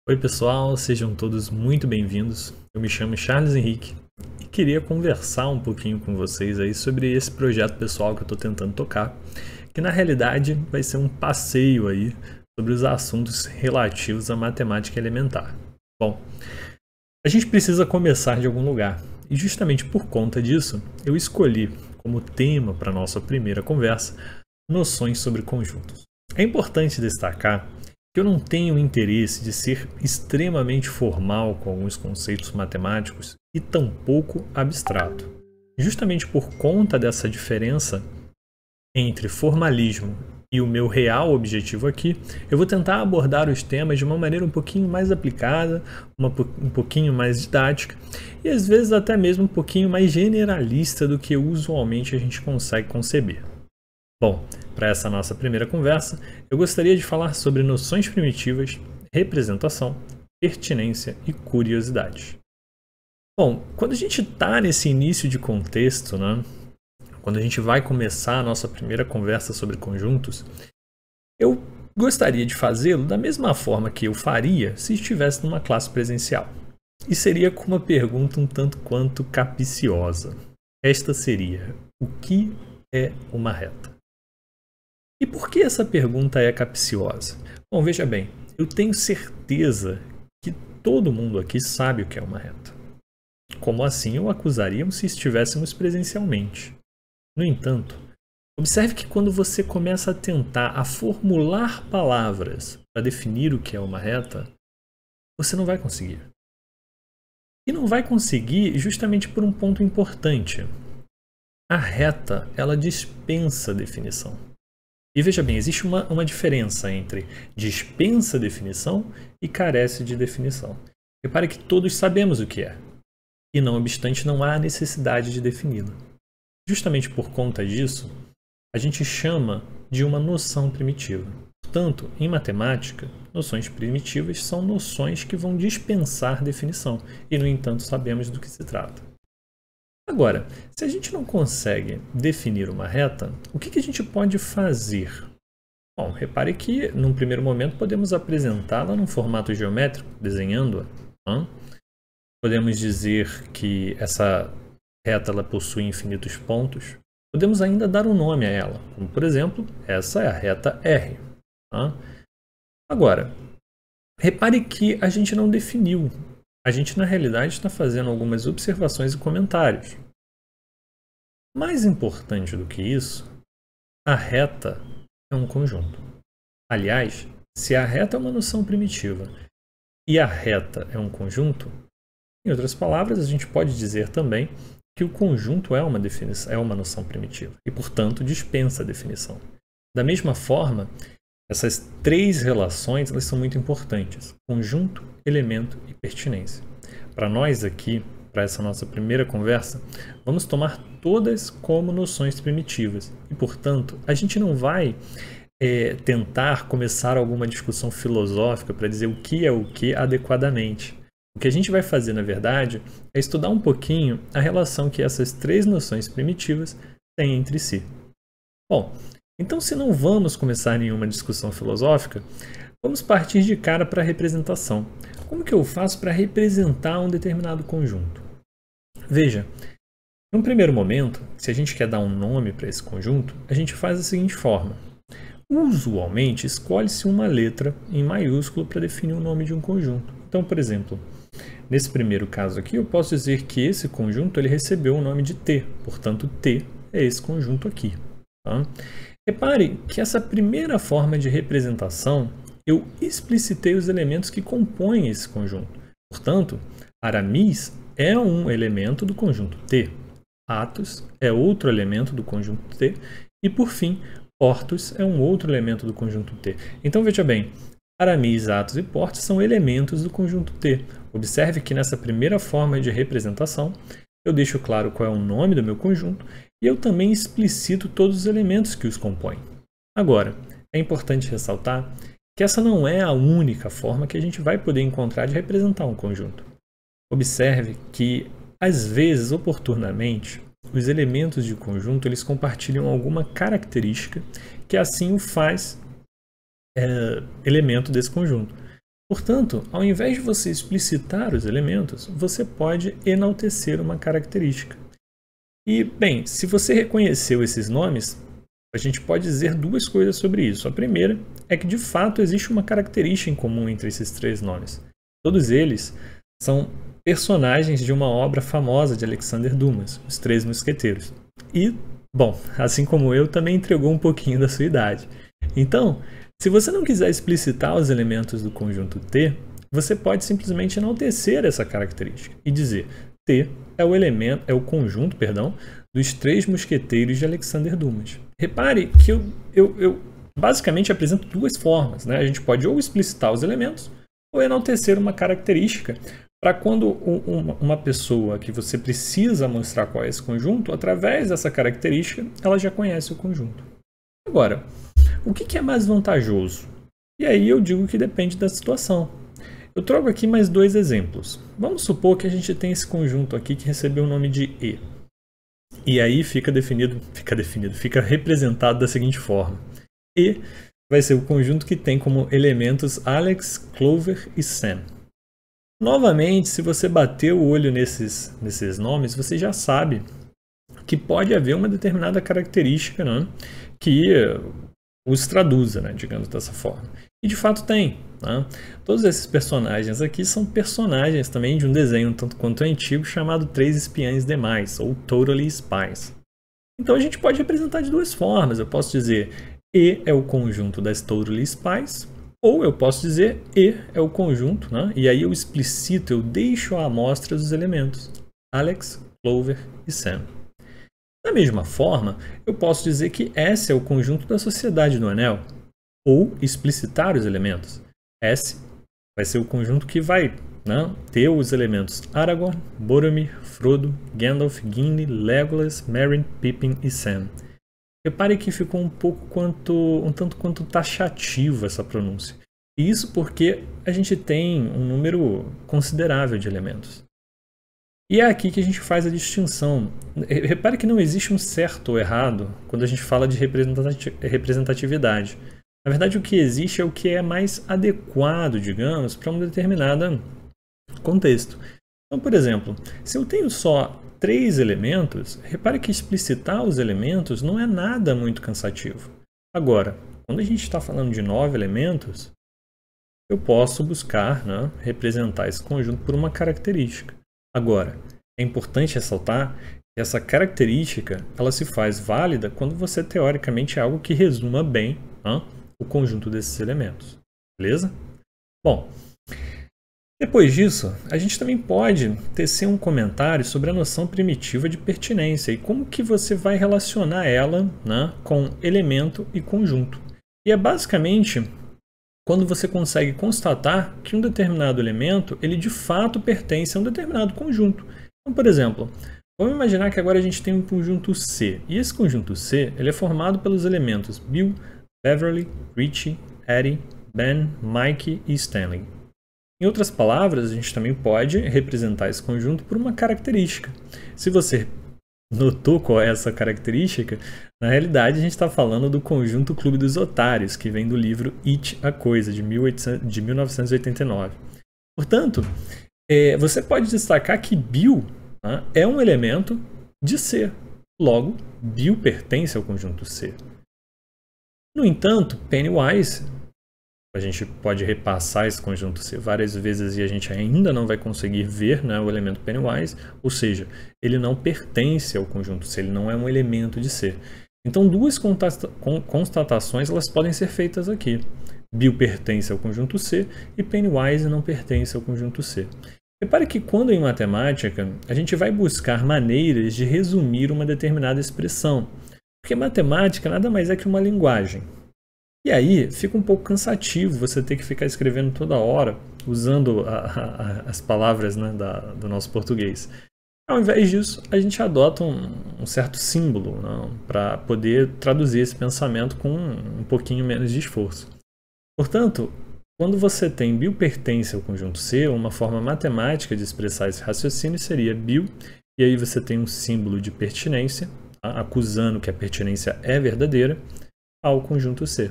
Oi pessoal, sejam todos muito bem-vindos. Eu me chamo Charles Henrique e queria conversar um pouquinho com vocês aí sobre esse projeto pessoal que eu estou tentando tocar, que na realidade vai ser um passeio aí sobre os assuntos relativos à matemática elementar. Bom, a gente precisa começar de algum lugar e justamente por conta disso eu escolhi como tema para nossa primeira conversa noções sobre conjuntos. É importante destacar que eu não tenho interesse de ser extremamente formal com alguns conceitos matemáticos e tampouco abstrato. Justamente por conta dessa diferença entre formalismo e o meu real objetivo aqui, eu vou tentar abordar os temas de uma maneira um pouquinho mais aplicada, um pouquinho mais didática e às vezes até mesmo um pouquinho mais generalista do que usualmente a gente consegue conceber. Bom, para essa nossa primeira conversa, eu gostaria de falar sobre noções primitivas, representação, pertinência e curiosidade. Bom, quando a gente está nesse início de contexto, né, quando a gente vai começar a nossa primeira conversa sobre conjuntos, eu gostaria de fazê-lo da mesma forma que eu faria se estivesse numa classe presencial. E seria com uma pergunta um tanto quanto capciosa. Esta seria: o que é uma reta? E por que essa pergunta é capciosa? Bom, veja bem, eu tenho certeza que todo mundo aqui sabe o que é uma reta. Como assim o acusaríamos se estivéssemos presencialmente? No entanto, observe que quando você começa a tentar formular palavras para definir o que é uma reta, você não vai conseguir. E não vai conseguir justamente por um ponto importante. A reta, ela dispensa definição. E veja bem, existe uma diferença entre dispensa definição e carece de definição. Repare que todos sabemos o que é, e não obstante não há necessidade de defini-la. Justamente por conta disso, a gente chama de uma noção primitiva. Portanto, em matemática, noções primitivas são noções que vão dispensar definição, e no entanto sabemos do que se trata. Agora, se a gente não consegue definir uma reta, o que a gente pode fazer? Bom, repare que, num primeiro momento, podemos apresentá-la num formato geométrico, desenhando-a. Podemos dizer que essa reta ela possui infinitos pontos. Podemos ainda dar um nome a ela, como, por exemplo, essa é a reta R. Agora, repare que a gente não definiu. A gente, na realidade, está fazendo algumas observações e comentários. Mais importante do que isso, a reta é um conjunto. Aliás, se a reta é uma noção primitiva e a reta é um conjunto, em outras palavras, a gente pode dizer também que o conjunto é uma noção primitiva e, portanto, dispensa a definição. Da mesma forma, essas três relações elas são muito importantes: conjunto, elemento e pertinência. Para nós aqui, para essa nossa primeira conversa, vamos tomar todas como noções primitivas e, portanto, a gente não vai tentar começar alguma discussão filosófica para dizer o que é o que adequadamente. O que a gente vai fazer, na verdade, é estudar um pouquinho a relação que essas três noções primitivas têm entre si. Bom, então se não vamos começar nenhuma discussão filosófica, vamos partir de cara para a representação. Como que eu faço para representar um determinado conjunto? Veja, num primeiro momento, se a gente quer dar um nome para esse conjunto, a gente faz da seguinte forma. Usualmente, escolhe-se uma letra em maiúsculo para definir o nome de um conjunto. Então, por exemplo, nesse primeiro caso aqui, eu posso dizer que esse conjunto ele recebeu o nome de T. Portanto, T é esse conjunto aqui. Repare que essa primeira forma de representação, eu explicitei os elementos que compõem esse conjunto. Portanto, Aramis é um elemento do conjunto T. Athos é outro elemento do conjunto T. E, por fim, Portos é um outro elemento do conjunto T. Então, veja bem, Aramis, Athos e Portos são elementos do conjunto T. Observe que nessa primeira forma de representação, eu deixo claro qual é o nome do meu conjunto e eu também explicito todos os elementos que os compõem. Agora, é importante ressaltar que essa não é a única forma que a gente vai poder encontrar de representar um conjunto. Observe que, às vezes, oportunamente, os elementos de conjunto eles compartilham alguma característica que assim o faz elemento desse conjunto. Portanto, ao invés de você explicitar os elementos, você pode enaltecer uma característica. E, bem, se você reconheceu esses nomes, a gente pode dizer duas coisas sobre isso. A primeira é que, de fato, existe uma característica em comum entre esses três nomes. Todos eles são personagens de uma obra famosa de Alexander Dumas, Os Três Mosqueteiros. E, bom, assim como eu, também entregou um pouquinho da sua idade. Então, se você não quiser explicitar os elementos do conjunto T, você pode simplesmente enaltecer essa característica e dizer T é o conjunto, dos Três Mosqueteiros de Alexander Dumas. Repare que eu basicamente apresento duas formas, né? A gente pode ou explicitar os elementos ou enaltecer uma característica para quando uma pessoa que você precisa mostrar qual é esse conjunto, através dessa característica, ela já conhece o conjunto. Agora, o que é mais vantajoso? E aí eu digo que depende da situação. Eu trago aqui mais dois exemplos. Vamos supor que a gente tem esse conjunto aqui que recebeu o nome de E. E aí fica representado da seguinte forma. E vai ser o conjunto que tem como elementos Alex, Clover e Sam. Novamente, se você bater o olho nesses nomes, você já sabe que pode haver uma determinada característica, né, que os traduza, né, digamos dessa forma. E de fato tem. Né? Todos esses personagens aqui são personagens também de um desenho tanto quanto antigo chamado Três Espiãs Demais, ou Totally Spies. Então a gente pode representar de duas formas. Eu posso dizer E é o conjunto das Totally Spies, ou eu posso dizer E é o conjunto, né? E aí eu explicito, eu deixo à amostra os elementos Alex, Clover e Sam. Da mesma forma, eu posso dizer que S é o conjunto da Sociedade do Anel, ou explicitar os elementos. S vai ser o conjunto que vai, né, ter os elementos Aragorn, Boromir, Frodo, Gandalf, Gimli, Legolas, Merry, Pippin e Sam. Repare que ficou um tanto quanto taxativa essa pronúncia. E isso porque a gente tem um número considerável de elementos. E é aqui que a gente faz a distinção. Repare que não existe um certo ou errado quando a gente fala de representatividade. Na verdade, o que existe é o que é mais adequado, digamos, para um determinado contexto. Então, por exemplo, se eu tenho só 3 elementos, repare que explicitar os elementos não é nada muito cansativo. Agora, quando a gente está falando de 9 elementos, eu posso buscar, né, representar esse conjunto por uma característica. Agora, é importante ressaltar que essa característica ela se faz válida quando você, teoricamente, é algo que resuma bem, né, o conjunto desses elementos. Beleza? Bom, depois disso, a gente também pode tecer um comentário sobre a noção primitiva de pertinência e como que você vai relacionar ela, né, com elemento e conjunto. E é basicamente quando você consegue constatar que um determinado elemento ele de fato pertence a um determinado conjunto. Então, por exemplo, vamos imaginar que agora a gente tem um conjunto C. E esse conjunto C ele é formado pelos elementos Bill, Beverly, Richie, Eddie, Ben, Mike e Stanley. Em outras palavras, a gente também pode representar esse conjunto por uma característica. Se você notou qual é essa característica, na realidade a gente está falando do conjunto Clube dos Otários, que vem do livro It, a Coisa, de 1989. Portanto, você pode destacar que Bill, né, é um elemento de C. Logo, Bill pertence ao conjunto C. No entanto, Pennywise, a gente pode repassar esse conjunto C várias vezes e a gente ainda não vai conseguir ver, né, o elemento Pennywise, ou seja, ele não pertence ao conjunto C, ele não é um elemento de C. Então, duas constatações elas podem ser feitas aqui. Bill pertence ao conjunto C e Pennywise não pertence ao conjunto C. Repare que quando em matemática, a gente vai buscar maneiras de resumir uma determinada expressão, porque matemática nada mais é que uma linguagem. E aí fica um pouco cansativo você ter que ficar escrevendo toda hora, usando as palavras, né, do nosso português. Ao invés disso, a gente adota um certo símbolo, né, para poder traduzir esse pensamento com um pouquinho menos de esforço. Portanto, quando você tem Bill pertence ao conjunto C, uma forma matemática de expressar esse raciocínio seria Bill, e aí você tem um símbolo de pertinência, tá, acusando que a pertinência é verdadeira, ao conjunto C.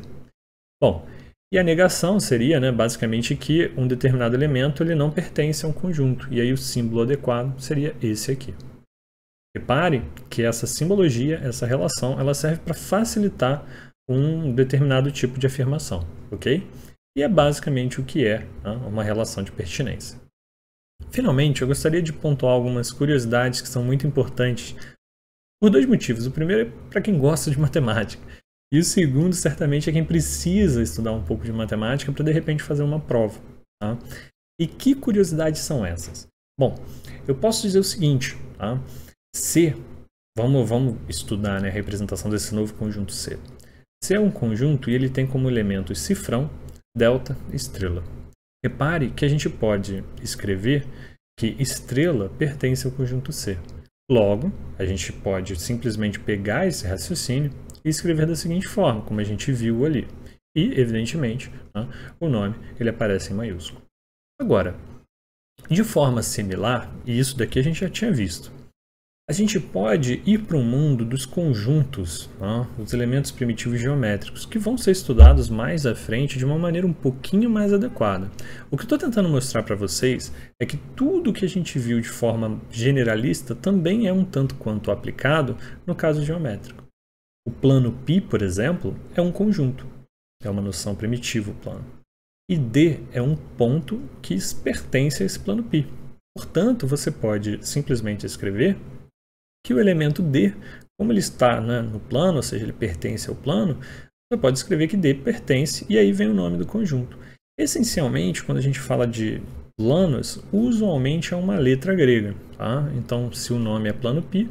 Bom, E a negação seria, né, basicamente que um determinado elemento ele não pertence a um conjunto. E aí o símbolo adequado seria esse aqui. Repare que essa simbologia, essa relação, ela serve para facilitar um determinado tipo de afirmação, ok? E é basicamente o que é, né, uma relação de pertinência. Finalmente, eu gostaria de pontuar algumas curiosidades que são muito importantes por dois motivos. O primeiro é para quem gosta de matemática. E o segundo, certamente, é quem precisa estudar um pouco de matemática para, de repente, fazer uma prova. Tá? E que curiosidades são essas? Bom, eu posso dizer o seguinte, tá? C, vamos estudar, né, a representação desse novo conjunto C. C é um conjunto e ele tem como elementos cifrão, delta e estrela. Repare que a gente pode escrever que estrela pertence ao conjunto C. Logo, a gente pode simplesmente pegar esse raciocínio e escrever da seguinte forma, como a gente viu ali. E, evidentemente, né, o nome ele aparece em maiúsculo. Agora, de forma similar, e isso daqui a gente já tinha visto, a gente pode ir para o mundo dos conjuntos, né, os elementos primitivos geométricos, que vão ser estudados mais à frente de uma maneira um pouquinho mais adequada. O que eu estou tentando mostrar para vocês é que tudo que a gente viu de forma generalista também é um tanto quanto aplicado no caso geométrico. O plano π, por exemplo, é um conjunto, é uma noção primitiva o plano. E D é um ponto que pertence a esse plano π. Portanto, você pode simplesmente escrever que o elemento D, como ele está, né, no plano, ou seja, ele pertence ao plano, você pode escrever que D pertence e aí vem o nome do conjunto. Essencialmente, quando a gente fala de planos, usualmente é uma letra grega. Tá? Então, se o nome é plano π,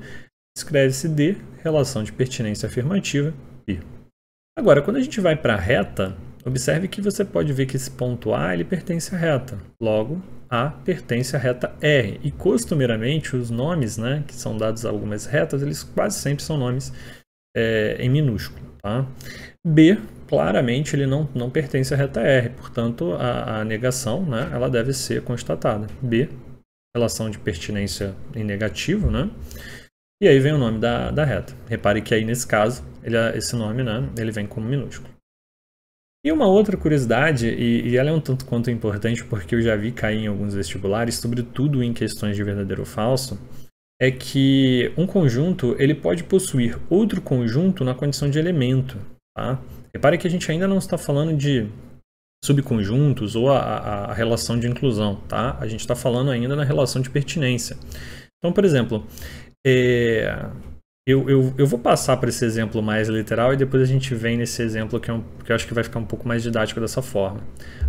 escreve-se D, relação de pertinência afirmativa, π. Agora, quando a gente vai para a reta, observe que você pode ver que esse ponto A ele pertence à reta. Logo, A pertence à reta R. E costumeiramente os nomes, né, que são dados a algumas retas, eles quase sempre são nomes em minúsculo. Tá? B, claramente, ele não pertence à reta R. Portanto, a negação, né, ela deve ser constatada. B, relação de pertinência em negativo, né? E aí vem o nome da reta. Repare que aí, nesse caso, esse nome, né, ele vem como minúsculo. E uma outra curiosidade, e ela é um tanto quanto importante porque eu já vi cair em alguns vestibulares, sobretudo em questões de verdadeiro ou falso, é que um conjunto ele pode possuir outro conjunto na condição de elemento. Tá? Repare que a gente ainda não está falando de subconjuntos ou a relação de inclusão. Tá? A gente está falando ainda na relação de pertinência. Então, por exemplo, eu vou passar para esse exemplo mais literal e depois a gente vem nesse exemplo que eu acho que vai ficar um pouco mais didático dessa forma.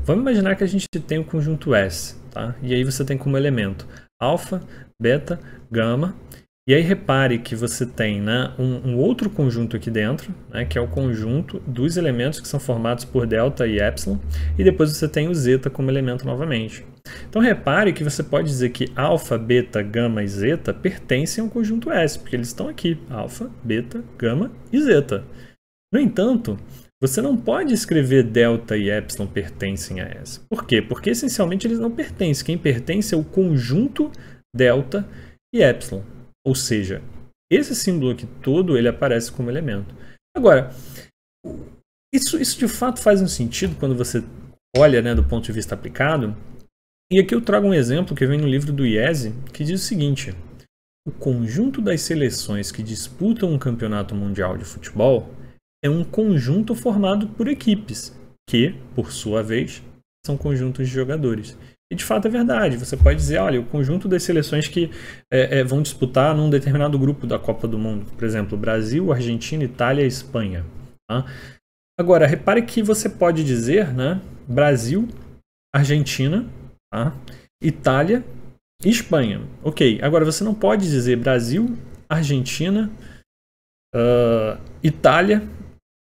Vamos imaginar que a gente tem o conjunto S, tá? E aí você tem como elemento alfa, beta, gama. E aí repare que você tem, né, um outro conjunto aqui dentro, né, que é o conjunto dos elementos que são formados por delta e epsilon. E depois você tem o zeta como elemento novamente. Então repare que você pode dizer que alfa, beta, gama e zeta pertencem ao conjunto S, porque eles estão aqui, alfa, beta, gama e zeta. No entanto, você não pode escrever delta e epsilon pertencem a S. Por quê? Porque essencialmente eles não pertencem. Quem pertence é o conjunto delta e epsilon. Ou seja, esse símbolo aqui todo ele aparece como elemento. Agora, isso de fato faz um sentido quando você olha, né, do ponto de vista aplicado. E aqui eu trago um exemplo que vem no livro do IESE, que diz o seguinte: o conjunto das seleções que disputam um campeonato mundial de futebol é um conjunto formado por equipes, que, por sua vez, são conjuntos de jogadores. E de fato é verdade, você pode dizer, olha, o conjunto das seleções que vão disputar num determinado grupo da Copa do Mundo, por exemplo, Brasil, Argentina, Itália e Espanha. Tá? Agora, repare que você pode dizer, né, Brasil, Argentina, tá? Itália e Espanha. Ok, agora você não pode dizer Brasil, Argentina, Itália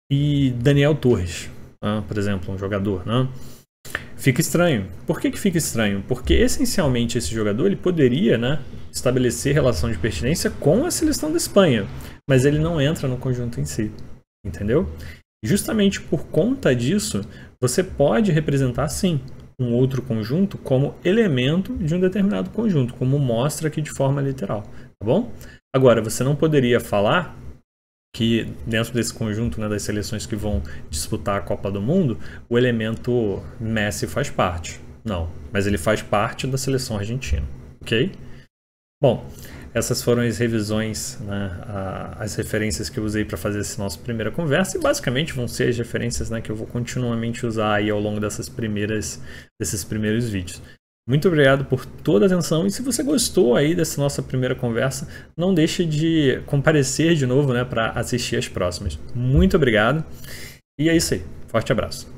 e Daniel Torres, tá? Por exemplo, um jogador. Né? Fica estranho. Por que fica estranho? Porque essencialmente esse jogador ele poderia, né, estabelecer relação de pertinência com a seleção da Espanha, mas ele não entra no conjunto em si. Entendeu? Justamente por conta disso, você pode representar sim um outro conjunto como elemento de um determinado conjunto, como mostra aqui de forma literal, tá bom? Agora, você não poderia falar que dentro desse conjunto, né, das seleções que vão disputar a Copa do Mundo, o elemento Messi faz parte. Não, mas ele faz parte da seleção argentina, ok? Bom, essas foram as revisões, né, as referências que eu usei para fazer essa nossa primeira conversa, e basicamente vão ser as referências, né, que eu vou continuamente usar aí ao longo desses primeiros vídeos. Muito obrigado por toda a atenção, e se você gostou aí dessa nossa primeira conversa, não deixe de comparecer de novo, né, para assistir as próximas. Muito obrigado, e é isso aí. Forte abraço.